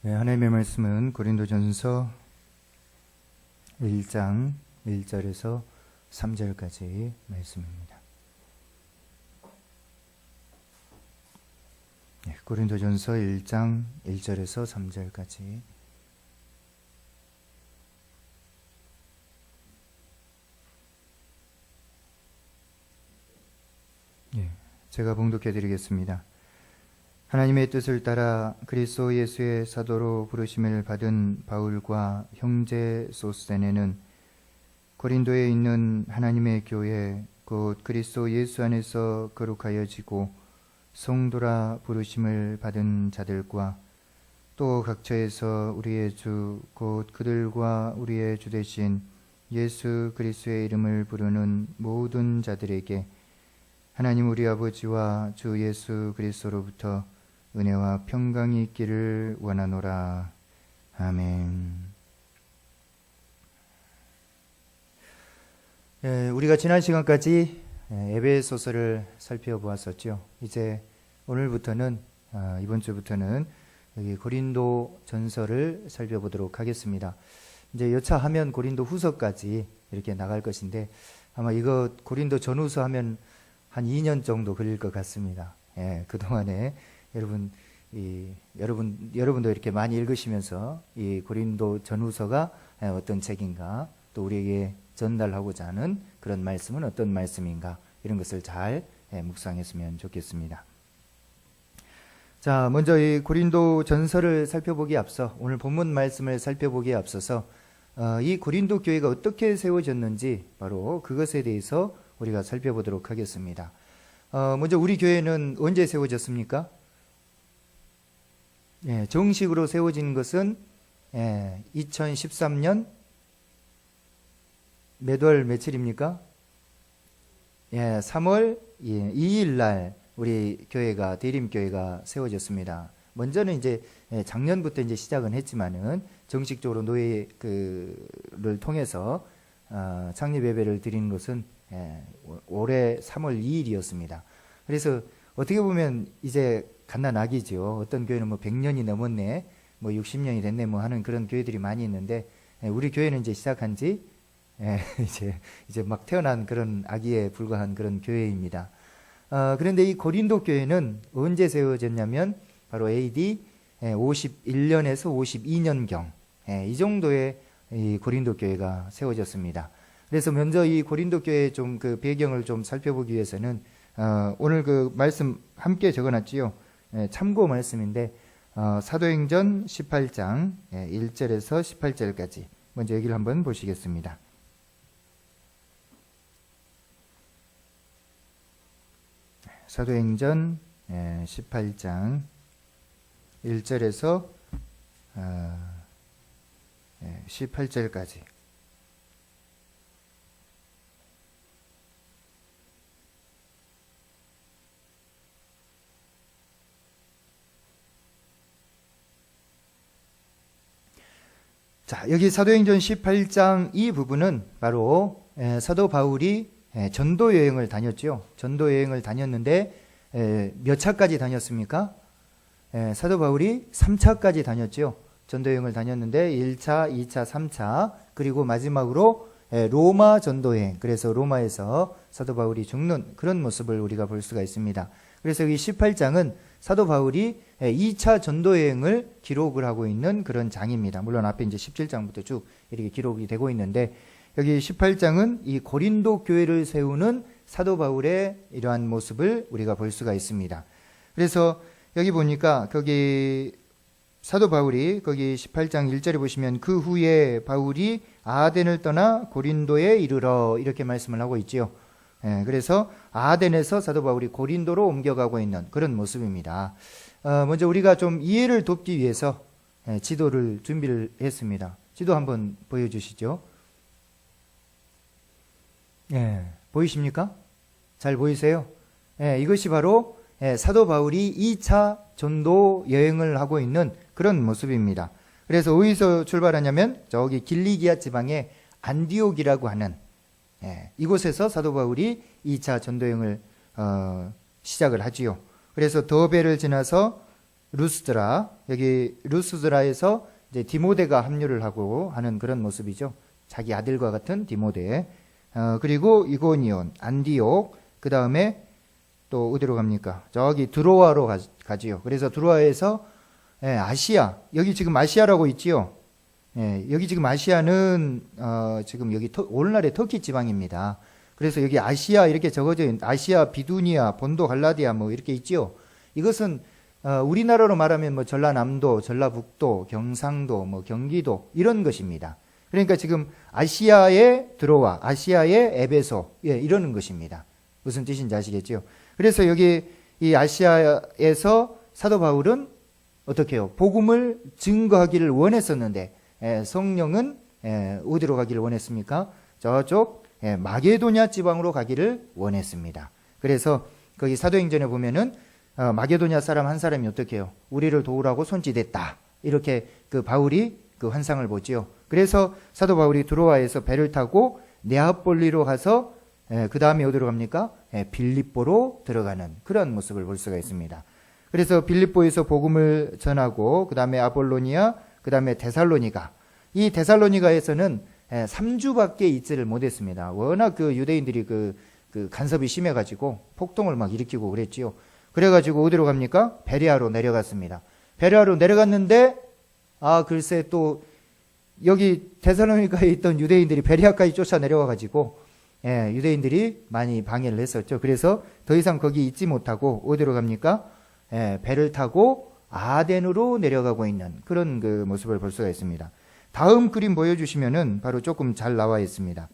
네, 하나님의 말씀은 고린도전서 1장 1절에서 3절까지 말씀입니다. 네, 고린도전서 1장 1절에서 3절까지. 네, 제가 봉독해 드리겠습니다. 하나님의 뜻을 따라 그리스도 예수의 사도로 부르심을 받은 바울과 형제 소스데네는 고린도에 있는 하나님의 교회 곧 그리스도 예수 안에서 거룩하여지고 성도라 부르심을 받은 자들과 또 각처에서 우리의 주 곧 그들과 우리의 주 되신 예수 그리스도의 이름을 부르는 모든 자들에게 하나님 우리 아버지와 주 예수 그리스도로부터 은혜와 평강이 있기를 원하노라. 아멘. 우리가 지난 시간까지 에베소서를 살펴보았었죠. 이제 오늘부터는 이번 주부터는 여기 고린도 전서를 살펴보도록 하겠습니다. 이제 여차하면 고린도 후서까지 이렇게 나갈 것인데 아마 이거 고린도 전후서 하면 한 2년 정도 걸릴 것 같습니다. 그동안에 여러분도 이렇게 많이 읽으시면서 이 고린도 전후서가 어떤 책인가, 또 우리에게 전달하고자 하는 그런 말씀은 어떤 말씀인가, 이런 것을 잘 묵상했으면 좋겠습니다. 자, 먼저 이 고린도 전서를 살펴보기에 앞서, 오늘 본문 말씀을 살펴보기에 앞서서 이 고린도 교회가 어떻게 세워졌는지 바로 그것에 대해서 우리가 살펴보도록 하겠습니다. 먼저 우리 교회는 언제 세워졌습니까? 정식으로 세워진 것은 2013년 몇 월 며칠입니까? 3월 2일 날 우리 교회가, 대림교회가 세워졌습니다. 먼저는 이제 작년부터 이제 시작은 했지만은 정식적으로 노예를 통해서 창립 예배를 드리는 것은 올해 3월 2일이었습니다. 그래서 어떻게 보면 이제 갓난아기죠. 어떤 교회는 뭐 100년이 넘었네, 뭐 60년이 됐네, 뭐 하는 그런 교회들이 많이 있는데, 우리 교회는 이제 시작한 지 이제 막 태어난 그런 아기에 불과한 그런 교회입니다. 그런데 이 고린도 교회는 언제 세워졌냐면 바로 AD 51년에서 52년경 이 정도의 이 고린도 교회가 세워졌습니다. 그래서 먼저 이 고린도 교회의 좀 그 배경을 좀 살펴보기 위해서는 오늘 그 말씀 함께 적어놨지요. 참고 말씀인데 사도행전 18장 1절에서 18절까지 먼저 여기를 한번 보시겠습니다. 사도행전 18장 1절에서 18절까지. 자, 여기 사도행전 18장 이 부분은 바로 사도 바울이 전도 여행을 다녔죠. 전도 여행을 다녔는데 몇 차까지 다녔습니까? 사도 바울이 3차까지 다녔죠. 전도 여행을 다녔는데 1차, 2차, 3차, 그리고 마지막으로 로마 전도 여행. 그래서 로마에서 사도 바울이 죽는 그런 모습을 우리가 볼 수가 있습니다. 그래서 이 18장은 사도 바울이 2차 전도 여행을 기록을 하고 있는 그런 장입니다. 물론 앞에 이제 17장부터 쭉 이렇게 기록이 되고 있는데, 여기 18장은 이 고린도 교회를 세우는 사도 바울의 이러한 모습을 우리가 볼 수가 있습니다. 그래서 여기 보니까 거기 사도 바울이 거기 18장 1절에 보시면 그 후에 바울이 아덴을 떠나 고린도에 이르러 이렇게 말씀을 하고 있죠. 그래서 아덴에서 사도 바울이 고린도로 옮겨가고 있는 그런 모습입니다. 먼저 우리가 좀 이해를 돕기 위해서 지도를 준비를 했습니다. 지도 한번 보여주시죠. 보이십니까? 잘 보이세요? 이것이 바로 사도 바울이 2차 전도 여행을 하고 있는 그런 모습입니다. 그래서 어디서 출발하냐면 저기 길리기아 지방의 안디옥이라고 하는 이곳에서 사도 바울이 2차 전도 여행을 시작을 하지요. 그래서 더베를 지나서 루스드라, 여기 루스드라에서 이제 디모데가 합류를 하고 하는 그런 모습이죠. 자기 아들과 같은 디모데. 그리고 이고니온, 안디옥, 그 다음에 또 어디로 갑니까? 저기 드로아로 가지요. 그래서 드로아에서 아시아, 여기 지금 아시아라고 있지요. 여기 지금 아시아는 지금 여기 오늘날의 터키 지방입니다. 그래서 여기 아시아 이렇게 적어져 있는 아시아, 비두니아, 본도, 갈라디아 뭐 이렇게 있지요. 이것은 우리나라로 말하면 뭐 전라남도, 전라북도, 경상도, 뭐 경기도 이런 것입니다. 그러니까 지금 아시아에 들어와 아시아의 에베소 이러는 것입니다. 무슨 뜻인지 아시겠죠? 그래서 여기 이 아시아에서 사도 바울은 어떻게 해요? 복음을 증거하기를 원했었는데 성령은 어디로 가기를 원했습니까? 저쪽 마게도냐 지방으로 가기를 원했습니다. 그래서 거기 사도행전에 보면은 마게도냐 사람 한 사람이 어떻게 해요? 우리를 도우라고 손짓했다. 이렇게 그 바울이 그 환상을 보지요. 그래서 사도 바울이 드로아에서 배를 타고 네아폴리로 가서 그 다음에 어디로 갑니까? 빌립보로 들어가는 그런 모습을 볼 수가 있습니다. 그래서 빌립보에서 복음을 전하고 그 다음에 아볼로니아, 그 다음에 데살로니가. 이 데살로니가에서는 3주밖에 있지를 못했습니다. 워낙 그 유대인들이 그 간섭이 심해가지고 폭동을 막 일으키고 그랬지요. 그래가지고 어디로 갑니까? 베레아로 내려갔습니다. 베레아로 내려갔는데 글쎄 또 여기 데살로니가에 있던 유대인들이 베레아까지 쫓아 내려와가지고 유대인들이 많이 방해를 했었죠. 그래서 더 이상 거기 있지 못하고 어디로 갑니까? 배를 타고 아덴으로 내려가고 있는 그런 그 모습을 볼 수가 있습니다. 다음 그림 보여주시면은 바로 조금 잘 나와 있습니다.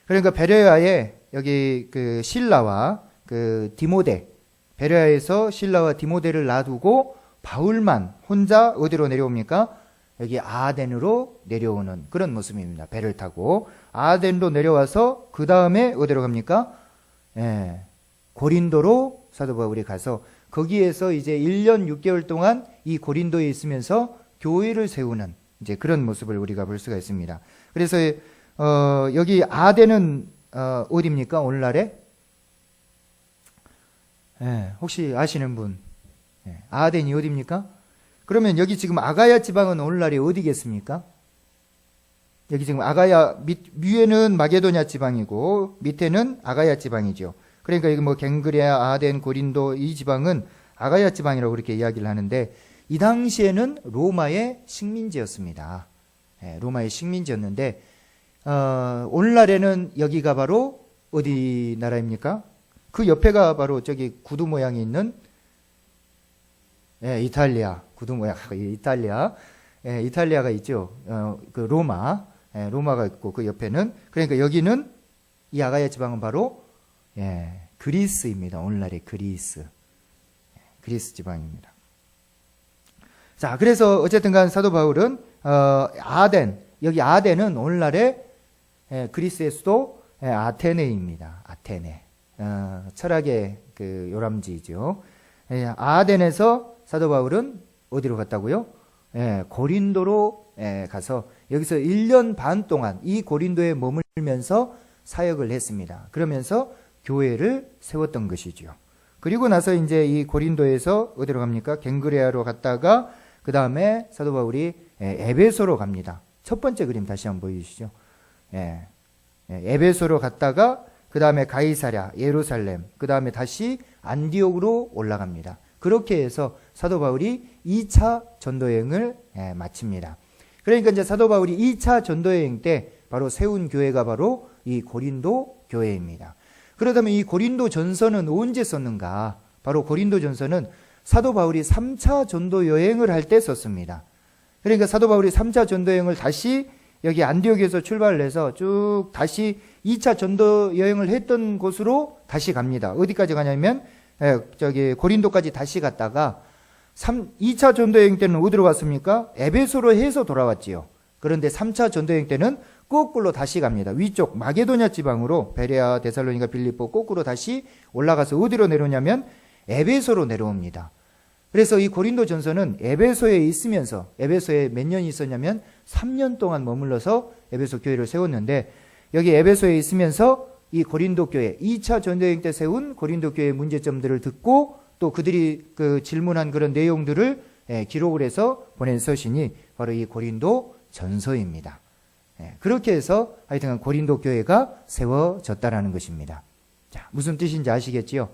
그러니까 베레아에 여기 그 실라와 그 디모데, 베레아에서 실라와 디모데를 놔두고 바울만 혼자 어디로 내려옵니까? 여기 아덴으로 내려오는 그런 모습입니다. 배를 타고 아덴으로 내려와서 그 다음에 어디로 갑니까? 고린도로 사도 바울이 가서 거기에서 이제 1년 6개월 동안 이 고린도에 있으면서 교회를 세우는 이제 그런 모습을 우리가 볼 수가 있습니다. 그래서 여기 아덴은 어디입니까? 오늘날에? 혹시 아시는 분? 아덴이 어디입니까? 그러면 여기 지금 아가야 지방은 오늘날이 어디겠습니까? 여기 지금 아가야 위에는 마게도냐 지방이고 밑에는 아가야 지방이죠. 그러니까 여기 뭐 갱그레아, 아덴, 고린도 이 지방은 아가야 지방이라고 그렇게 이야기를 하는데 이 당시에는 로마의 식민지였습니다. 로마의 식민지였는데 오늘날에는 여기가 바로 어디 나라입니까? 그 옆에가 바로 저기 구두 모양이 있는 이탈리아 구두 모양 이탈리아가 있죠. 그 로마가 있고 그 옆에는 그러니까 여기는 이 아가야 지방은 바로 그리스입니다. 오늘날의 그리스 지방입니다. 자, 그래서 어쨌든간 사도 바울은 아덴 여기 아덴은 오늘날의 그리스의 수도 아테네입니다. 아테네 철학의 그 요람지죠. 아덴에서 사도 바울은 어디로 갔다고요? 고린도로 가서 여기서 1년 반 동안 이 고린도에 머물면서 사역을 했습니다. 그러면서 교회를 세웠던 것이죠. 그리고 나서 이제 이 고린도에서 어디로 갑니까? 갱그레아로 갔다가 그 다음에 사도 바울이 에베소로 갑니다. 첫 번째 그림 다시 한번 보여주시죠. 에베소로 갔다가 그 다음에 가이사랴, 예루살렘, 그 다음에 다시 안디옥으로 올라갑니다. 그렇게 해서 사도 바울이 2차 전도여행을 마칩니다. 그러니까 이제 사도 바울이 2차 전도여행 때 바로 세운 교회가 바로 이 고린도 교회입니다. 그렇다면 이 고린도 전서는 언제 썼는가? 바로 고린도 전서는 사도 바울이 3차 전도 여행을 할 때 썼습니다. 그러니까 사도 바울이 3차 전도 여행을 다시 여기 안디옥에서 출발을 해서 쭉 다시 2차 전도 여행을 했던 곳으로 다시 갑니다. 어디까지 가냐면 저기 고린도까지 다시 갔다가 2차 전도 여행 때는 어디로 갔습니까? 에베소로 해서 돌아왔지요. 그런데 3차 전도 여행 때는 거꾸로 다시 갑니다. 위쪽 마게도냐 지방으로 베레아, 데살로니가, 빌립보 거꾸로 다시 올라가서 어디로 내려오냐면 에베소로 내려옵니다. 그래서 이 고린도 전서는 에베소에 있으면서 에베소에 몇 년이 있었냐면 3년 동안 머물러서 에베소 교회를 세웠는데 여기 에베소에 있으면서 이 고린도 교회 2차 전도여행 때 세운 고린도 교회의 문제점들을 듣고 또 그들이 그 질문한 그런 내용들을 기록을 해서 보낸 서신이 바로 이 고린도 전서입니다. 그렇게 해서 하여튼 고린도 교회가 세워졌다라는 것입니다. 자, 무슨 뜻인지 아시겠지요?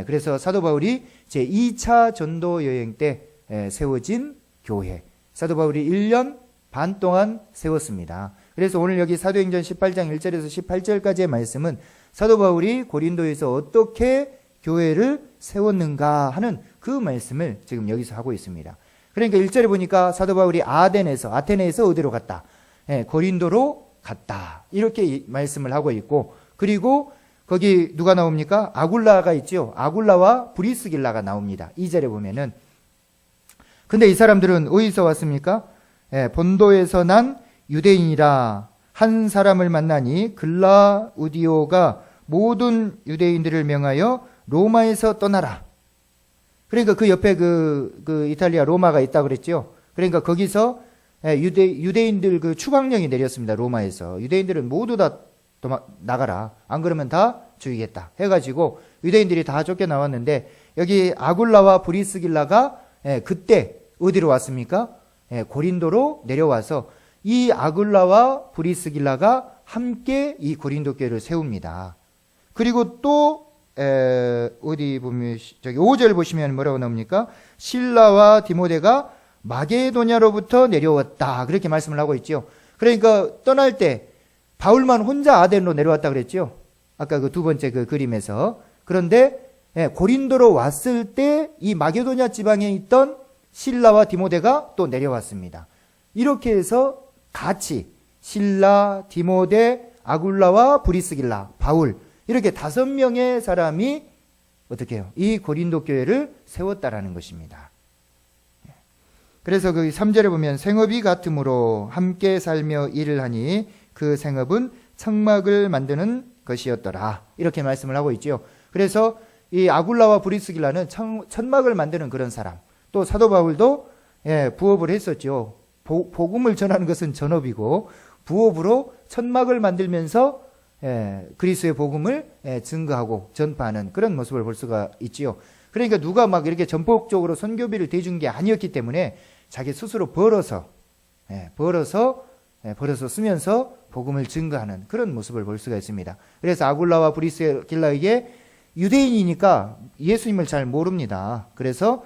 그래서 사도 바울이 제 2차 전도 여행 때 세워진 교회, 사도 바울이 1년 반 동안 세웠습니다. 그래서 오늘 여기 사도행전 18장 1절에서 18절까지의 말씀은 사도 바울이 고린도에서 어떻게 교회를 세웠는가 하는 그 말씀을 지금 여기서 하고 있습니다. 그러니까 1절에 보니까 사도 바울이 아테네에서 어디로 갔다? 고린도로 갔다. 이렇게 말씀을 하고 있고, 그리고 거기 누가 나옵니까? 아굴라가 있죠. 아굴라와 브리스길라가 나옵니다. 2절에 보면은. 근데 이 사람들은 어디서 왔습니까? 본도에서 난 유대인이라 한 사람을 만나니 글라우디오가 모든 유대인들을 명하여 로마에서 떠나라. 그러니까 그 옆에 그 이탈리아 로마가 있다 그랬죠. 그러니까 거기서 유대인들 그 추방령이 내렸습니다. 로마에서. 유대인들은 모두 다 나가라. 안 그러면 다 죽이겠다. 해가지고 유대인들이 다 쫓겨나왔는데 여기 아굴라와 브리스길라가 그때 어디로 왔습니까? 고린도로 내려와서 이 아굴라와 브리스길라가 함께 이 고린도 교회를 세웁니다. 그리고 또 어디 보면 저기 5절 보시면 뭐라고 나옵니까? 실라와 디모데가 마게도냐로부터 내려왔다. 그렇게 말씀을 하고 있죠. 그러니까 떠날 때 바울만 혼자 아덴으로 내려왔다 그랬죠. 아까 그 두 번째 그 그림에서. 그런데 고린도로 왔을 때 이 마게도냐 지방에 있던 실라와 디모데가 또 내려왔습니다. 이렇게 해서 같이 실라, 디모데, 아굴라와 브리스길라, 바울 이렇게 5명의 사람이 어떻게 해요? 이 고린도 교회를 세웠다라는 것입니다. 그래서 그 3절에 보면 생업이 같으므로 함께 살며 일을 하니 그 생업은 청막을 만드는 것이었더라. 이렇게 말씀을 하고 있죠. 그래서 이 아굴라와 브리스길라는 천막을 만드는 그런 사람. 또 사도 바울도 부업을 했었죠. 복음을 전하는 것은 전업이고 부업으로 천막을 만들면서 그리스도의 복음을 증거하고 전파하는 그런 모습을 볼 수가 있지요. 그러니까 누가 막 이렇게 전폭적으로 선교비를 대준 게 아니었기 때문에 자기 스스로 벌어서 쓰면서 복음을 증거하는 그런 모습을 볼 수가 있습니다. 그래서 아굴라와 브리스길라에게 유대인이니까 예수님을 잘 모릅니다. 그래서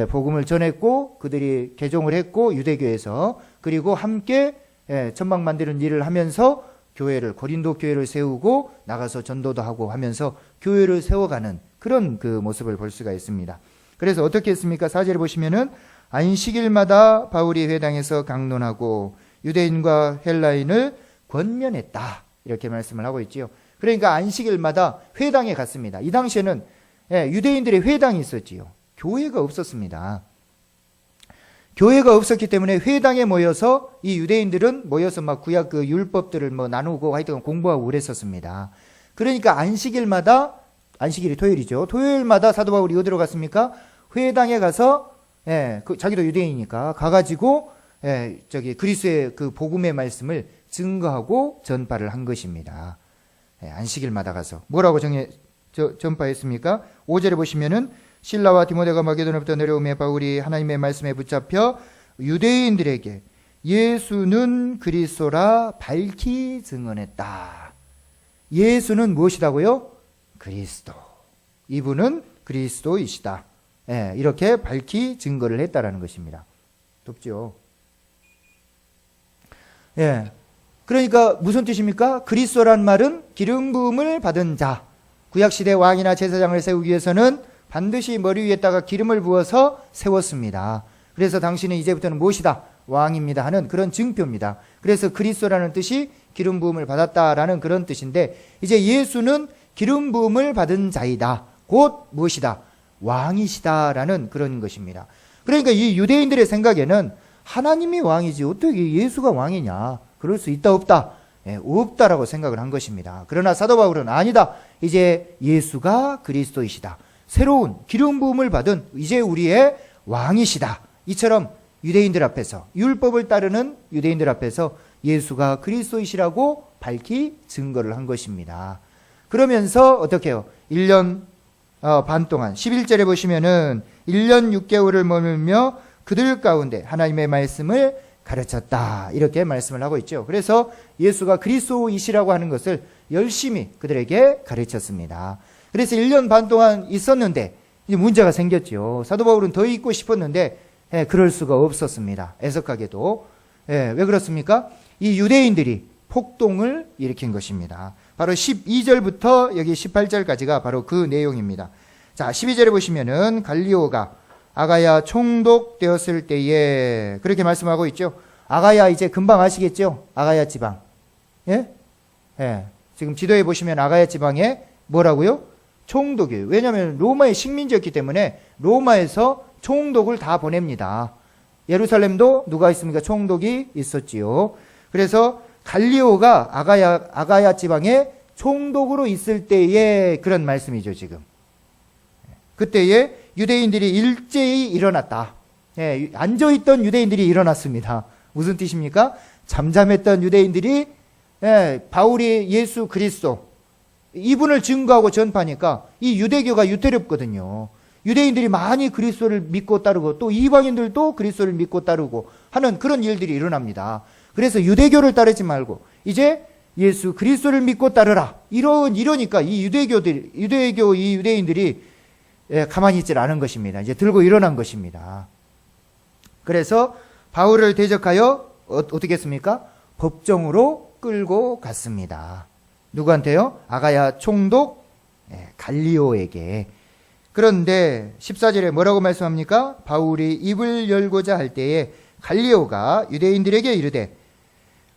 복음을 전했고 그들이 개종을 했고 유대교에서 그리고 함께 천막 만드는 일을 하면서 교회를 고린도 교회를 세우고 나가서 전도도 하고 하면서 교회를 세워가는 그런 그 모습을 볼 수가 있습니다. 그래서 어떻게 했습니까? 4절에 보시면은 안식일마다 바울이 회당에서 강론하고 유대인과 헬라인을 권면했다. 이렇게 말씀을 하고 있지요. 그러니까 안식일마다 회당에 갔습니다. 이 당시에는 유대인들의 회당이 있었지요. 교회가 없었습니다. 교회가 없었기 때문에 회당에 모여서 이 유대인들은 모여서 막 구약 그 율법들을 뭐 나누고 하여튼 공부하고 그랬었습니다. 그러니까 안식일이 토요일이죠. 토요일마다 사도 바울이 어디로 갔습니까? 회당에 가서 자기도 유대인이니까 가가지고 저기 그리스도의 그 복음의 말씀을 증거하고 전파를 한 것입니다. 안식일마다 가서 뭐라고 전파했습니까? 5절에 보시면은 실라와 디모데가 마게도냐부터 내려오며 바울이 하나님의 말씀에 붙잡혀 유대인들에게 예수는 그리스도라 밝히 증언했다. 예수는 무엇이라고요? 그리스도. 이분은 그리스도이시다. 이렇게 밝히 증거를 했다라는 것입니다. 덥죠? 그러니까 무슨 뜻입니까? 그리스도란 말은 기름 부음을 받은 자. 구약시대 왕이나 제사장을 세우기 위해서는 반드시 머리 위에다가 기름을 부어서 세웠습니다. 그래서 당신은 이제부터는 무엇이다? 왕입니다 하는 그런 증표입니다. 그래서 그리스도라는 뜻이 기름 부음을 받았다라는 그런 뜻인데 이제 예수는 기름 부음을 받은 자이다. 곧 무엇이다? 왕이시다라는 그런 것입니다. 그러니까 이 유대인들의 생각에는 하나님이 왕이지 어떻게 예수가 왕이냐? 그럴 수 있다 없다? 없다라고 생각을 한 것입니다. 그러나 사도 바울은 아니다. 이제 예수가 그리스도이시다. 새로운 기름 부음을 받은 이제 우리의 왕이시다. 이처럼 유대인들 앞에서 율법을 따르는 유대인들 앞에서 예수가 그리스도이시라고 밝히 증거를 한 것입니다. 그러면서 어떻게 해요? 1년 반 동안 11절에 보시면은 1년 6개월을 머물며 그들 가운데 하나님의 말씀을 가르쳤다. 이렇게 말씀을 하고 있죠. 그래서 예수가 그리스도이시라고 하는 것을 열심히 그들에게 가르쳤습니다. 그래서 1년 반 동안 있었는데 이제 문제가 생겼죠. 사도 바울은 더 있고 싶었는데 그럴 수가 없었습니다. 애석하게도. 왜 그렇습니까? 이 유대인들이 폭동을 일으킨 것입니다. 바로 12절부터 여기 18절까지가 바로 그 내용입니다. 자, 12절에 보시면은 갈리오가 아가야 총독되었을 때에 그렇게 말씀하고 있죠. 아가야 이제 금방 아시겠죠? 아가야 지방. 예? 지금 지도에 보시면 아가야 지방에 뭐라고요? 총독이에요. 왜냐하면 로마의 식민지였기 때문에 로마에서 총독을 다 보냅니다. 예루살렘도 누가 있습니까? 총독이 있었지요. 그래서 갈리오가 아가야 지방에 총독으로 있을 때의 그런 말씀이죠, 지금. 그때에 유대인들이 일제히 일어났다. 앉아있던 유대인들이 일어났습니다. 무슨 뜻입니까? 잠잠했던 유대인들이 바울이 예수 그리스도 이분을 증거하고 전파하니까 이 유대교가 유태롭거든요. 유대인들이 많이 그리스도를 믿고 따르고 또 이방인들도 그리스도를 믿고 따르고 하는 그런 일들이 일어납니다. 그래서 유대교를 따르지 말고 이제 예수 그리스도를 믿고 따르라. 이러니까 이 유대교 이 유대인들이 가만히 있질 않은 것입니다. 이제 들고 일어난 것입니다. 그래서 바울을 대적하여 어떻게 했습니까? 법정으로 끌고 갔습니다. 누구한테요? 아가야 총독 갈리오에게. 그런데 14절에 뭐라고 말씀합니까? 바울이 입을 열고자 할 때에 갈리오가 유대인들에게 이르되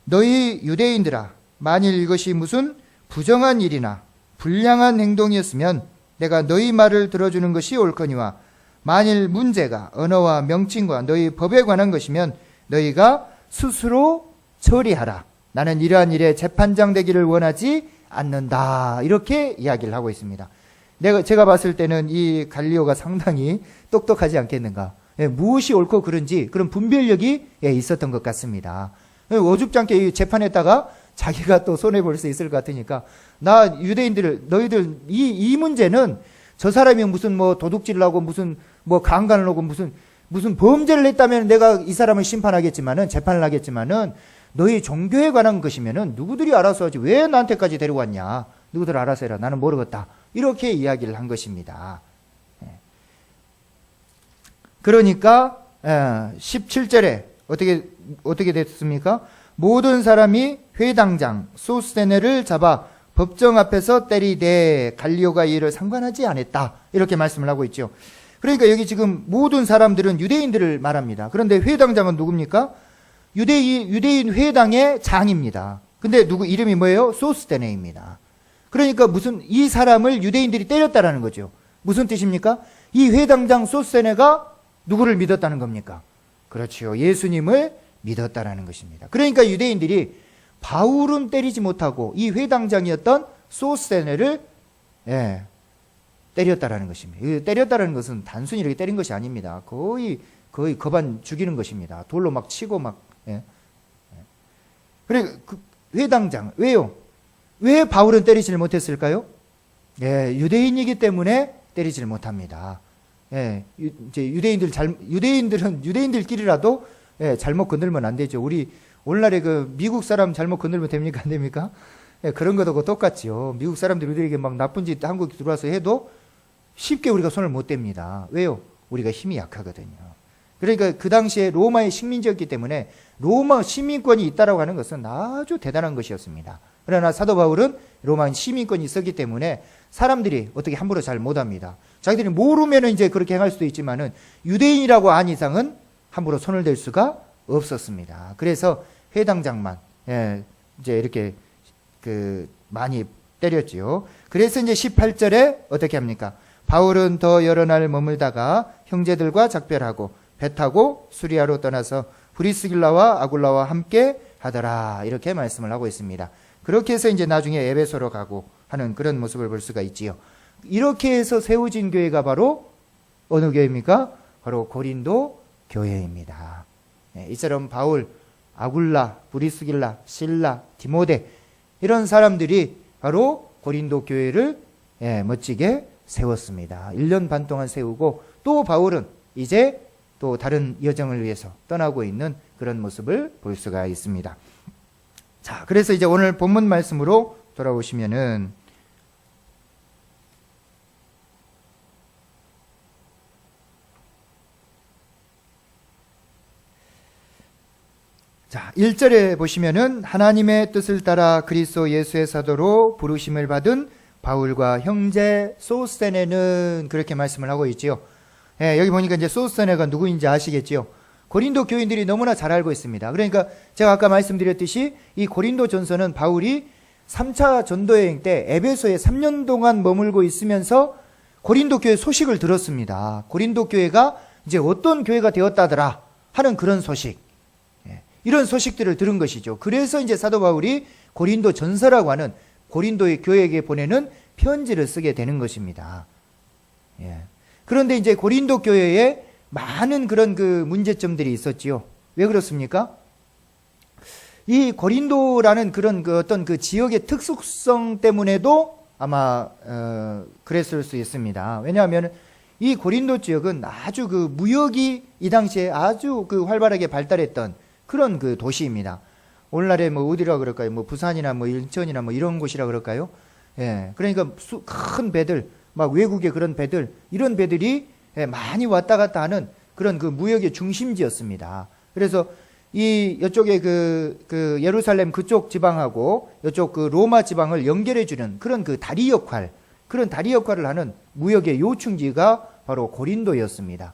너희 유대인들아 만일 이것이 무슨 부정한 일이나 불량한 행동이었으면 내가 너희 말을 들어주는 것이 옳거니와 만일 문제가 언어와 명칭과 너희 법에 관한 것이면 너희가 스스로 처리하라. 나는 이러한 일에 재판장 되기를 원하지 않는다. 이렇게 이야기를 하고 있습니다. 제가 봤을 때는 이 갈리오가 상당히 똑똑하지 않겠는가. 무엇이 옳고 그른지 그런 분별력이 있었던 것 같습니다. 어줍잖게 재판했다가 자기가 또 손해볼 수 있을 것 같으니까 나 유대인들을 너희들 이 문제는 저 사람이 무슨 뭐 도둑질을 하고 무슨 뭐 강간을 하고 무슨 범죄를 했다면 내가 이 사람을 심판하겠지만은 재판을 하겠지만은 너희 종교에 관한 것이면은 누구들이 알아서 하지 왜 나한테까지 데려왔냐. 누구들 알아서 해라. 나는 모르겠다. 이렇게 이야기를 한 것입니다. 그러니까 17절에 어떻게 됐습니까? 모든 사람이 회당장 소스테네를 잡아 법정 앞에서 때리되 갈리오가 이를 상관하지 않았다. 이렇게 말씀을 하고 있죠. 그러니까 여기 지금 모든 사람들은 유대인들을 말합니다. 그런데 회당장은 누굽니까? 유대인 회당의 장입니다. 근데 누구 이름이 뭐예요? 소스테네입니다. 그러니까 이 사람을 유대인들이 때렸다라는 거죠. 무슨 뜻입니까? 이 회당장 소스테네가 누구를 믿었다는 겁니까? 그렇죠. 예수님을 믿었다라는 것입니다. 그러니까 유대인들이 바울은 때리지 못하고 이 회당장이었던 소스테네를 때렸다라는 것입니다. 때렸다라는 것은 단순히 이렇게 때린 것이 아닙니다. 거의 거반 죽이는 것입니다. 돌로 막 치고 막. 그래 그 회당장 왜요? 왜 바울은 때리지를 못했을까요? 유대인이기 때문에 때리지를 못합니다. 이제 유대인들끼리라도 잘못 건들면 안 되죠. 우리 오늘날에 그 미국 사람 잘못 건들면 됩니까? 안 됩니까? 그런 것하고 똑같죠. 미국 사람들이 우리에게 막 나쁜 짓 한국에 들어와서 해도 쉽게 우리가 손을 못 댑니다. 왜요? 우리가 힘이 약하거든요. 그러니까 그 당시에 로마의 식민지였기 때문에 로마 시민권이 있다라고 하는 것은 아주 대단한 것이었습니다. 그러나 사도 바울은 로마 시민권이 있었기 때문에 사람들이 어떻게 함부로 잘 못합니다. 자기들이 모르면 이제 그렇게 행할 수도 있지만은 유대인이라고 한 이상은 함부로 손을 댈 수가 없었습니다. 그래서 회당장만 이제 이렇게 많이 때렸지요. 그래서 이제 18절에 어떻게 합니까? 바울은 더 여러 날 머물다가 형제들과 작별하고 배 타고 수리아로 떠나서 브리스길라와 아굴라와 함께 하더라. 이렇게 말씀을 하고 있습니다. 그렇게 해서 이제 나중에 에베소로 가고 하는 그런 모습을 볼 수가 있지요. 이렇게 해서 세워진 교회가 바로 어느 교회입니까? 바로 고린도 교회입니다. 이처럼 바울, 아굴라, 브리스길라, 실라, 디모데 이런 사람들이 바로 고린도 교회를 멋지게 세웠습니다. 1년 반 동안 세우고 또 바울은 이제 또 다른 여정을 위해서 떠나고 있는 그런 모습을 볼 수가 있습니다. 자, 그래서 이제 오늘 본문 말씀으로 돌아오시면은 자, 1절에 보시면은 하나님의 뜻을 따라 그리스도 예수의 사도로 부르심을 받은 바울과 형제 소스the네는 그렇게 말씀을 하고 있지요. 예, 여기 보니까 이제 소스the네가 누구인지 아시겠지요. 고린도 교인들이 너무나 잘 알고 있습니다. 그러니까 제가 아까 말씀드렸듯이 이 고린도 전서는 바울이 3차 전도여행 때 에베소에 3년 동안 머물고 있으면서 고린도 교회 소식을 들었습니다. 고린도 교회가 이제 어떤 교회가 되었다더라 하는 그런 소식. 이런 소식들을 들은 것이죠. 그래서 이제 사도 바울이 고린도 전서라고 하는 고린도의 교회에게 보내는 편지를 쓰게 되는 것입니다. 예. 그런데 이제 고린도 교회에 많은 그런 그 문제점들이 있었지요. 왜 그렇습니까? 이 고린도라는 그런 그 어떤 그 지역의 특수성 때문에도 아마 그랬을 수 있습니다. 왜냐하면 이 고린도 지역은 아주 그 무역이 이 당시에 아주 그 활발하게 발달했던 그런 그 도시입니다. 오늘날에 뭐 어디라 그럴까요? 뭐 부산이나 뭐 인천이나 뭐 이런 곳이라 그럴까요? 예. 그러니까 큰 배들, 막 외국의 그런 배들, 이런 배들이 많이 왔다 갔다 하는 그런 그 무역의 중심지였습니다. 그래서 이쪽에 그 예루살렘 그쪽 지방하고 이쪽 그 로마 지방을 연결해주는 그런 그 다리 역할을 하는 무역의 요충지가 바로 고린도였습니다.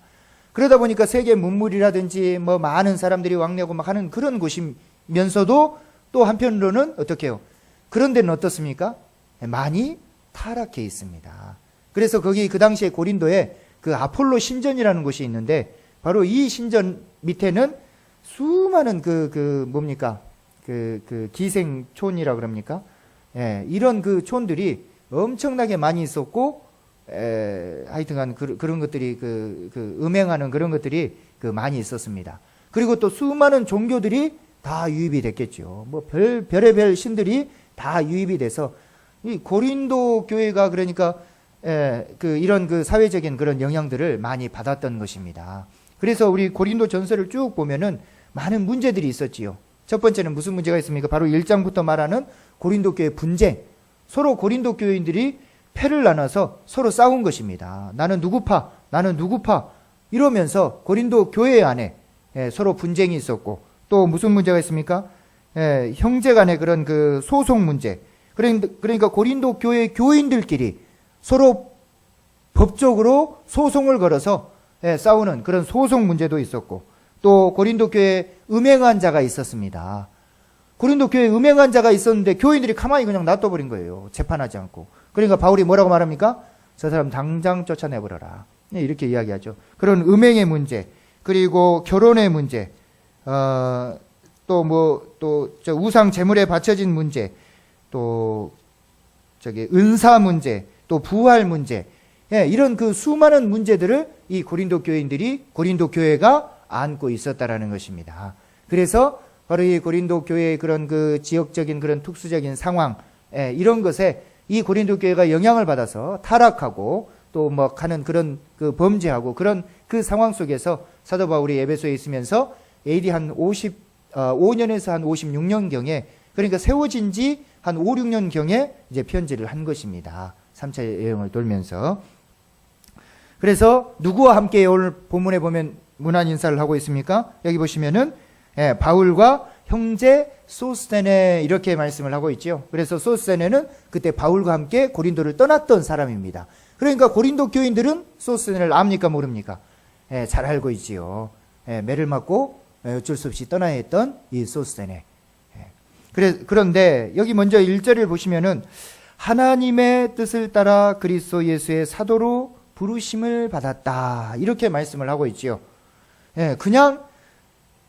그러다 보니까 세계 문물이라든지 뭐 많은 사람들이 왕래하고 막 하는 그런 곳이면서도 또 한편으로는 어떻게 해요? 그런 데는 어떻습니까? 많이 타락해 있습니다. 그래서 거기 그 당시에 고린도에 그 아폴로 신전이라는 곳이 있는데 바로 이 신전 밑에는 수많은 뭡니까? 기생촌이라 그럽니까? 예, 이런 그 촌들이 엄청나게 많이 있었고 하여튼간 그런 것들이 음행하는 그런 것들이 많이 있었습니다. 그리고 또 수많은 종교들이 다 유입이 됐겠죠. 뭐 별의별 신들이 다 유입이 돼서 이 고린도 교회가 그러니까 이런 그 사회적인 그런 영향들을 많이 받았던 것입니다. 그래서 우리 고린도 전서를 쭉 보면은 많은 문제들이 있었지요. 첫 번째는 무슨 문제가 있습니까? 바로 1장부터 말하는 고린도 교회 분쟁. 서로 고린도 교인들이 패를 나눠서 서로 싸운 것입니다. 나는 누구파, 나는 누구파 이러면서 고린도 교회 안에 서로 분쟁이 있었고 또 무슨 문제가 있습니까? 형제 간의 그런 그 소송 문제. 그러니까 고린도 교회 교인들끼리 서로 법적으로 소송을 걸어서 싸우는 그런 소송 문제도 있었고 또 고린도 교회에 음행한 자가 있었습니다. 고린도 교회에 음행한 자가 있었는데 교인들이 가만히 그냥 놔둬버린 거예요. 재판하지 않고. 그러니까 바울이 뭐라고 말합니까? 저 사람 당장 쫓아내버려라. 이렇게 이야기하죠. 그런 음행의 문제, 그리고 결혼의 문제, 저 우상 제물에 바쳐진 문제, 또 은사 문제, 또 부활 문제, 이런 그 수많은 문제들을 이 고린도 교인들이 고린도 교회가 안고 있었다라는 것입니다. 그래서 바로 이 고린도 교회의 그런 그 지역적인 그런 특수적인 상황, 이런 것에 이 고린도 교회가 영향을 받아서 타락하고 또 뭐 하는 그런 그 범죄하고 그런 그 상황 속에서 사도 바울이 에베소에 있으면서 AD 한 55년에서 한 56년경에 그러니까 세워진 지 한 5, 6년경에 이제 편지를 한 것입니다. 3차 여행을 돌면서. 그래서 누구와 함께 오늘 본문에 보면 문안 인사를 하고 있습니까? 여기 보시면은 바울과 형제 소스the네 이렇게 말씀을 하고 있죠. 그래서 소스the네는 그때 바울과 함께 고린도를 떠났던 사람입니다. 그러니까 고린도 교인들은 소스the네를 압니까 모릅니까? 잘 알고 있지요. 매를 맞고 어쩔 수 없이 떠나야 했던 이 소스the네. 그런데 여기 먼저 1절을 보시면은 하나님의 뜻을 따라 그리스도 예수의 사도로 부르심을 받았다 이렇게 말씀을 하고 있지요. 그냥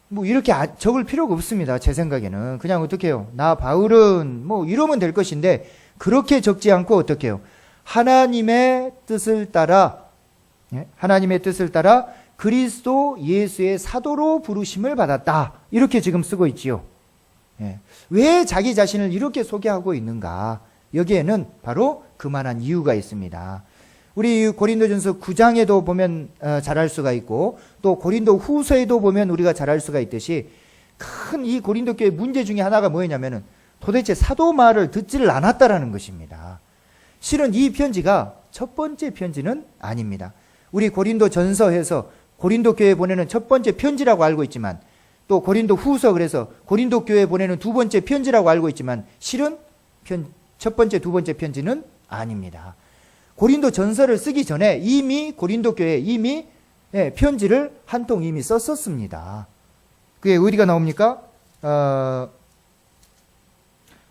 뭐 이렇게 적을 필요가 없습니다. 제 생각에는 그냥 어떻게 해요? 나 바울은 뭐 이러면 될 것인데 그렇게 적지 않고 어떻게 해요? 하나님의 뜻을 따라 그리스도 예수의 사도로 부르심을 받았다 이렇게 지금 쓰고 있지요. 왜 자기 자신을 이렇게 소개하고 있는가? 여기에는 바로 그만한 이유가 있습니다. 우리 고린도전서 9장에도 보면 잘 알 수가 있고, 또 고린도 후서에도 보면 우리가 잘 알 수가 있듯이, 큰 이 고린도 교회 문제 중에 하나가 뭐였냐면은 도대체 사도 말을 듣지를 않았다라는 것입니다. 실은 이 편지가 첫 번째 편지는 아닙니다. 우리 고린도 전서에서 고린도 교회에 보내는 첫 번째 편지라고 알고 있지만, 또 고린도 후서, 그래서 고린도 교회에 보내는 두 번째 편지라고 알고 있지만, 실은 첫 번째, 두 번째 편지는 아닙니다. 고린도 전서를 쓰기 전에 이미 고린도 교회에 이미 편지를 한 통 이미 썼었습니다. 그게 어디가 나옵니까?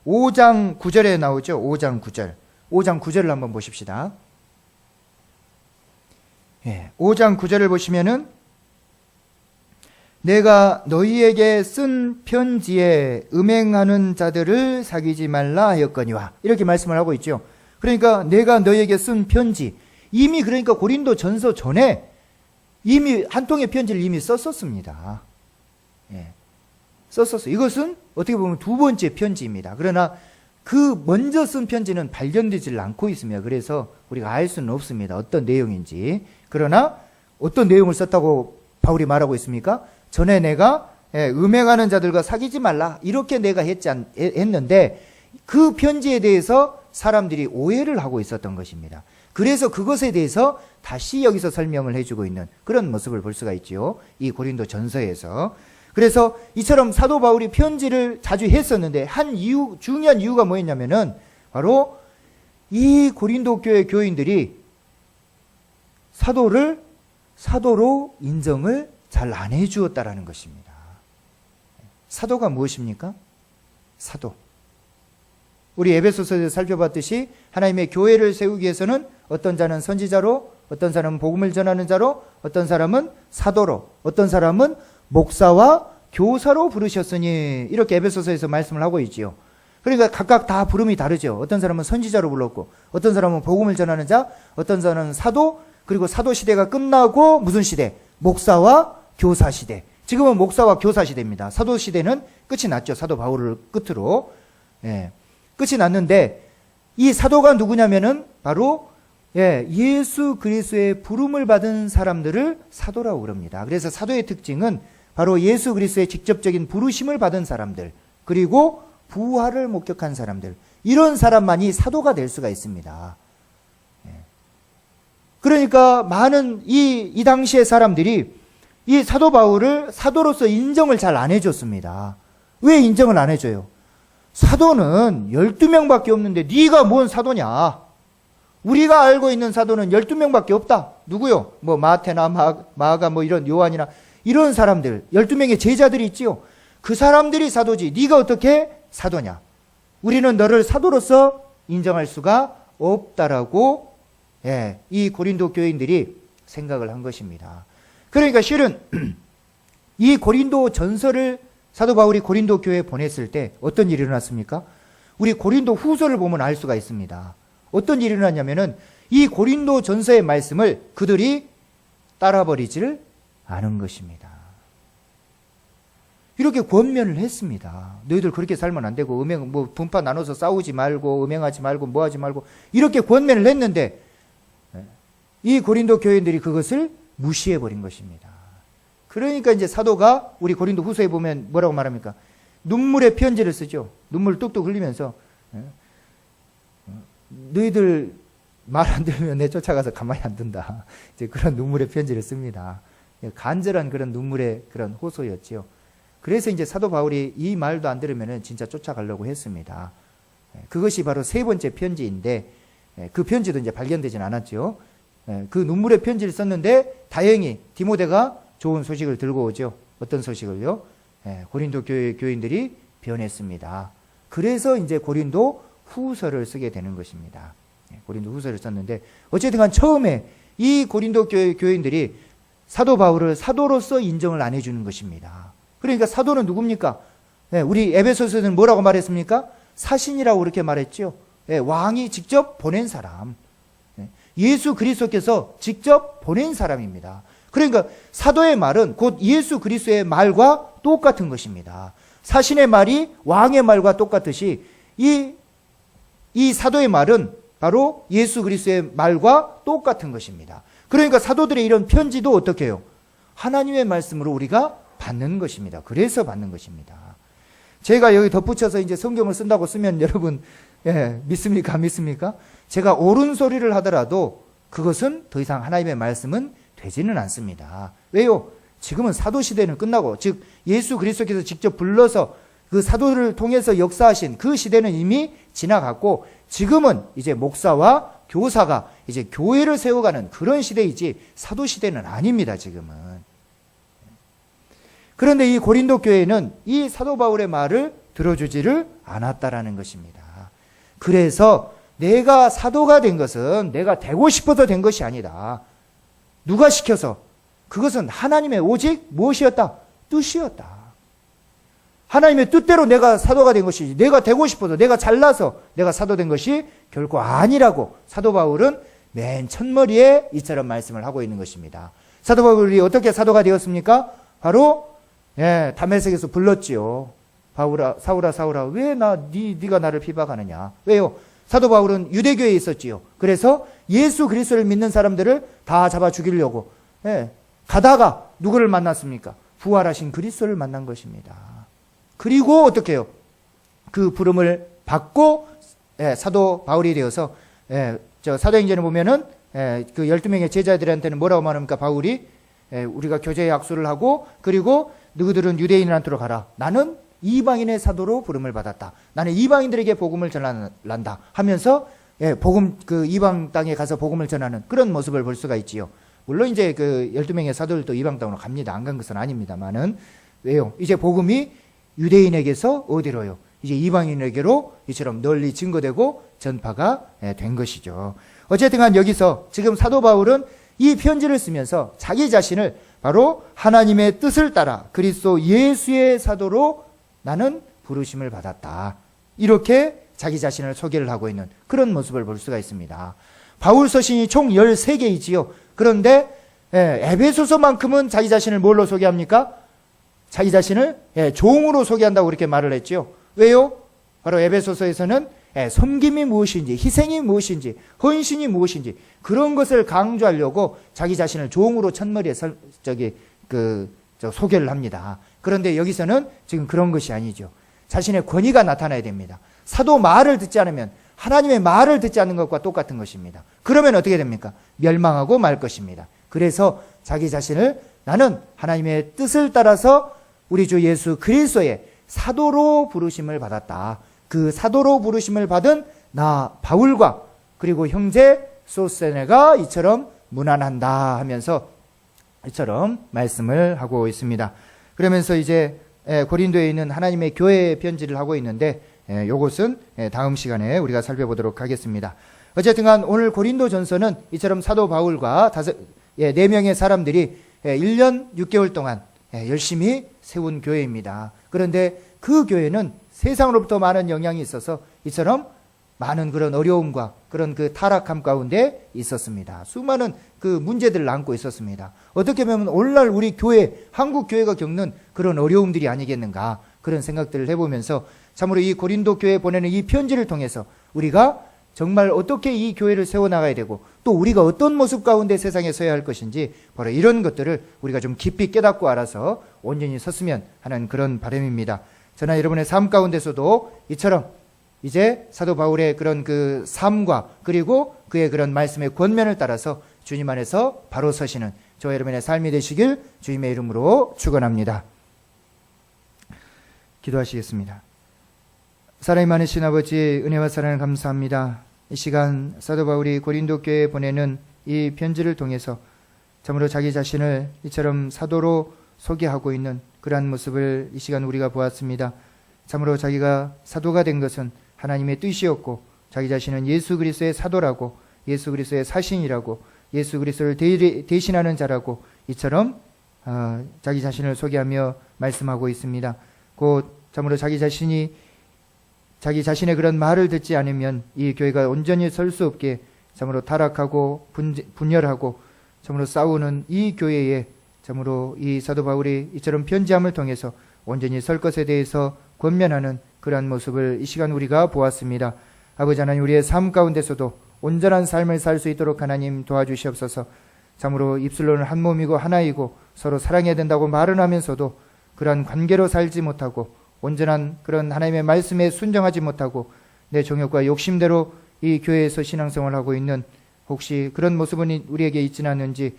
5장 9절에 나오죠. 5장 9절. 5장 9절을 한번 보십시다. 5장 9절을 보시면은, 내가 너희에게 쓴 편지에 음행하는 자들을 사귀지 말라 하였거니와, 이렇게 말씀을 하고 있죠. 그러니까 내가 너희에게 쓴 편지, 이미 그러니까 고린도 전서 전에 이미 한 통의 편지를 이미 썼었습니다. 썼었어요. 이것은 어떻게 보면 두 번째 편지입니다. 그러나 그 먼저 쓴 편지는 발견되질 않고 있습니다. 그래서 우리가 알 수는 없습니다. 어떤 내용인지. 그러나 어떤 내용을 썼다고 바울이 말하고 있습니까? 전에 내가 음행하는 자들과 사귀지 말라, 이렇게 내가 했는데 그 편지에 대해서 사람들이 오해를 하고 있었던 것입니다. 그래서 그것에 대해서 다시 여기서 설명을 해주고 있는 그런 모습을 볼 수가 있죠. 이 고린도 전서에서. 그래서 이처럼 사도 바울이 편지를 자주 했었는데 한 이유, 중요한 이유가 뭐였냐면은 바로 이 고린도 교회 교인들이 사도로 인정을 잘 안 해주었다라는 것입니다. 사도가 무엇입니까? 사도. 우리 에베소서에서 살펴봤듯이 하나님의 교회를 세우기 위해서는 어떤 자는 선지자로, 어떤 사람은 복음을 전하는 자로, 어떤 사람은 사도로, 어떤 사람은 목사와 교사로 부르셨으니, 이렇게 에베소서에서 말씀을 하고 있지요. 그러니까 각각 다 부름이 다르죠. 어떤 사람은 선지자로 불렀고, 어떤 사람은 복음을 전하는 자, 어떤 사람은 사도, 그리고 사도 시대가 끝나고 무슨 시대? 목사와 교사 시대. 지금은 목사와 교사 시대입니다. 사도 시대는 끝이 났죠. 사도 바울을 끝으로. 끝이 났는데, 이 사도가 누구냐면은 바로 예수 그리스도의 부름을 받은 사람들을 사도라고 그럽니다. 그래서 사도의 특징은 바로 예수 그리스도의 직접적인 부르심을 받은 사람들, 그리고 부활을 목격한 사람들, 이런 사람만이 사도가 될 수가 있습니다. 그러니까 많은 이 당시의 사람들이 이 사도 바울을 사도로서 인정을 잘 안 해줬습니다. 왜 인정을 안 해줘요? 사도는 12명밖에 없는데 네가 뭔 사도냐? 우리가 알고 있는 사도는 12명밖에 없다. 누구요? 뭐 마태나 마가 뭐 이런 요한이나 이런 사람들, 12명의 제자들이 있지요. 그 사람들이 사도지 네가 어떻게 사도냐? 우리는 너를 사도로서 인정할 수가 없다라고 이 고린도 교인들이 생각을 한 것입니다. 그러니까 실은 이 고린도 전서를 사도 바울이 고린도 교회에 보냈을 때 어떤 일이 일어났습니까? 우리 고린도 후서를 보면 알 수가 있습니다. 어떤 일이 일어났냐면은 이 고린도 전서의 말씀을 그들이 따라버리지를 않은 것입니다. 이렇게 권면을 했습니다. 너희들 그렇게 살면 안 되고 분파 나눠서 싸우지 말고 음행하지 말고 뭐하지 말고 이렇게 권면을 했는데 이 고린도 교인들이 그것을 무시해버린 것입니다. 그러니까 이제 사도가 우리 고린도 후서에 보면 뭐라고 말합니까? 눈물의 편지를 쓰죠. 눈물 뚝뚝 흘리면서 너희들 말 안 들으면 내 쫓아가서 가만히 안 둔다. 이제 그런 눈물의 편지를 씁니다. 간절한 그런 눈물의 그런 호소였지요. 그래서 이제 사도 바울이 이 말도 안 들으면 진짜 쫓아가려고 했습니다. 그것이 바로 세 번째 편지인데 그 편지도 이제 발견되진 않았죠. 그 눈물의 편지를 썼는데 다행히 디모데가 좋은 소식을 들고 오죠. 어떤 소식을요? 고린도 교인들이 변했습니다. 그래서 이제 고린도 후서를 쓰게 되는 것입니다. 고린도 후서를 썼는데 어쨌든 간 처음에 이 고린도 교인들이 사도 바울을 사도로서 인정을 안 해주는 것입니다. 그러니까 사도는 누굽니까? 우리 에베소서는 뭐라고 말했습니까? 사신이라고 그렇게 말했죠. 왕이 직접 보낸 사람. 예수 그리스도께서 직접 보낸 사람입니다. 그러니까 사도의 말은 곧 예수 그리스도의 말과 똑같은 것입니다. 사신의 말이 왕의 말과 똑같듯이 이 사도의 말은 바로 예수 그리스도의 말과 똑같은 것입니다. 그러니까 사도들의 이런 편지도 어떻게 해요? 하나님의 말씀으로 우리가 받는 것입니다. 그래서 받는 것입니다. 제가 여기 덧붙여서 이제 성경을 쓴다고 쓰면 여러분, 믿습니까? 안 믿습니까? 제가 옳은 소리를 하더라도 그것은 더 이상 하나님의 말씀은 되지는 않습니다. 왜요? 지금은 사도 시대는 끝나고, 즉 예수 그리스도께서 직접 불러서 그 사도를 통해서 역사하신 그 시대는 이미 지나갔고, 지금은 이제 목사와 교사가 이제 교회를 세워가는 그런 시대이지 사도 시대는 아닙니다, 지금은. 그런데 이 고린도 교회는 이 사도 바울의 말을 들어주지를 않았다라는 것입니다. 그래서 내가 사도가 된 것은 내가 되고 싶어서 된 것이 아니다. 누가 시켜서? 그것은 하나님의 오직 무엇이었다? 뜻이었다. 하나님의 뜻대로 내가 사도가 된 것이지, 내가 되고 싶어서, 내가 잘나서 내가 사도 된 것이 결코 아니라고 사도 바울은 맨 첫머리에 이처럼 말씀을 하고 있는 것입니다. 사도 바울이 어떻게 사도가 되었습니까? 바로 다메섹에서 불렀지요. 바울아, 사울아, 사울아, 왜 네가 나를 비박하느냐? 왜요? 사도 바울은 유대교에 있었지요. 그래서 예수 그리스도를 믿는 사람들을 다 잡아 죽이려고 가다가 누구를 만났습니까? 부활하신 그리스도를 만난 것입니다. 그리고 어떻게 해요? 그 부름을 받고 사도 바울이 되어서 사도행전에 보면은 그 12명의 제자들한테는 뭐라고 말합니까? 바울이 우리가 교제의 약속을 하고, 그리고 너희들은 유대인한테로 가라. 나는 이방인의 사도로 부름을 받았다. 나는 이방인들에게 복음을 전한다 하면서 복음, 그 이방 땅에 가서 복음을 전하는 그런 모습을 볼 수가 있지요. 물론 이제 그 12명의 사도들도 이방 땅으로 갑니다. 안 간 것은 아닙니다만은. 왜요? 이제 복음이 유대인에게서 어디로요? 이제 이방인에게로 이처럼 널리 증거되고 전파가 된 것이죠. 어쨌든 간 여기서 지금 사도 바울은 이 편지를 쓰면서 자기 자신을 바로 하나님의 뜻을 따라 그리스도 예수의 사도로 나는 부르심을 받았다. 이렇게 자기 자신을 소개를 하고 있는 그런 모습을 볼 수가 있습니다. 바울 서신이 총 13개이지요. 그런데 에베소서만큼은 자기 자신을 뭘로 소개합니까? 자기 자신을 종으로 소개한다고 그렇게 말을 했죠. 왜요? 바로 에베소서에서는 섬김이 무엇인지, 희생이 무엇인지, 헌신이 무엇인지 그런 것을 강조하려고 자기 자신을 종으로 첫머리에 소개를 합니다. 그런데 여기서는 지금 그런 것이 아니죠. 자신의 권위가 나타나야 됩니다. 사도 말을 듣지 않으면, 하나님의 말을 듣지 않는 것과 똑같은 것입니다. 그러면 어떻게 됩니까? 멸망하고 말 것입니다. 그래서 자기 자신을 나는 하나님의 뜻을 따라서 우리 주 예수 그리스도의 사도로 부르심을 받았다. 그 사도로 부르심을 받은 나 바울과 그리고 형제 소세네가 이처럼 문안한다 하면서 이처럼 말씀을 하고 있습니다. 그러면서 이제 고린도에 있는 하나님의 교회의 편지를 하고 있는데 이것은 다음 시간에 우리가 살펴보도록 하겠습니다. 어쨌든 간 오늘 고린도 전서는 이처럼 사도 바울과 4명의 사람들이 1년 6개월 동안 열심히 세운 교회입니다. 그런데 그 교회는 세상으로부터 많은 영향이 있어서 이처럼 많은 그런 어려움과 그런 그 타락함 가운데 있었습니다. 수많은 그 문제들을 안고 있었습니다. 어떻게 보면 오늘날 우리 교회, 한국 교회가 겪는 그런 어려움들이 아니겠는가 그런 생각들을 해보면서 참으로 이 고린도 교회에 보내는 이 편지를 통해서 우리가 정말 어떻게 이 교회를 세워나가야 되고 또 우리가 어떤 모습 가운데 세상에 서야 할 것인지 바로 이런 것들을 우리가 좀 깊이 깨닫고 알아서 온전히 섰으면 하는 그런 바람입니다. 저나 여러분의 삶 가운데서도 이처럼 이제 사도 바울의 그런 그 삶과 그리고 그의 그런 말씀의 권면을 따라서 주님 안에서 바로 서시는 저와 여러분의 삶이 되시길 주님의 이름으로 축원합니다. 기도하시겠습니다. 사랑이 많으신 아버지, 은혜와 사랑을 감사합니다. 이 시간 사도 바울이 고린도 교회에 보내는 이 편지를 통해서 참으로 자기 자신을 이처럼 사도로 소개하고 있는 그러한 모습을 이 시간 우리가 보았습니다. 참으로 자기가 사도가 된 것은 하나님의 뜻이었고 자기 자신은 예수 그리스도의 사도라고, 예수 그리스도의 사신이라고, 예수 그리스도를 대신하는 자라고 이처럼 자기 자신을 소개하며 말씀하고 있습니다. 곧 참으로 자기 자신의 그런 말을 듣지 않으면 이 교회가 온전히 설 수 없게 참으로 타락하고 분열하고 참으로 싸우는 이 교회에 참으로 이 사도 바울이 이처럼 편지함을 통해서 온전히 설 것에 대해서 권면하는 그러한 모습을 이 시간 우리가 보았습니다. 아버지 하나님, 우리의 삶 가운데서도 온전한 삶을 살 수 있도록 하나님 도와주시옵소서. 참으로 입술로는 한 몸이고 하나이고 서로 사랑해야 된다고 말은 하면서도 그러한 관계로 살지 못하고 온전한 그런 하나님의 말씀에 순종하지 못하고 내 정욕과 욕심대로 이 교회에서 신앙생활을 하고 있는 혹시 그런 모습은 우리에게 있지는 않은지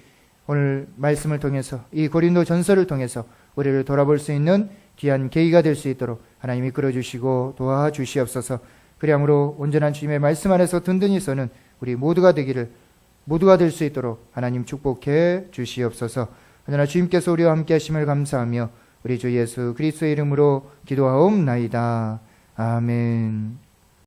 오늘 말씀을 통해서 이 고린도 전서를 통해서 우리를 돌아볼 수 있는 귀한 계기가 될 수 있도록 하나님이 이끌어주시고 도와주시옵소서. 그리함으로 온전한 주님의 말씀 안에서 든든히 서는 우리 모두가 될 수 있도록 하나님 축복해 주시옵소서. 언제나 주님께서 우리와 함께 하심을 감사하며 우리 주 예수 그리스도의 이름으로 기도하옵나이다. 아멘.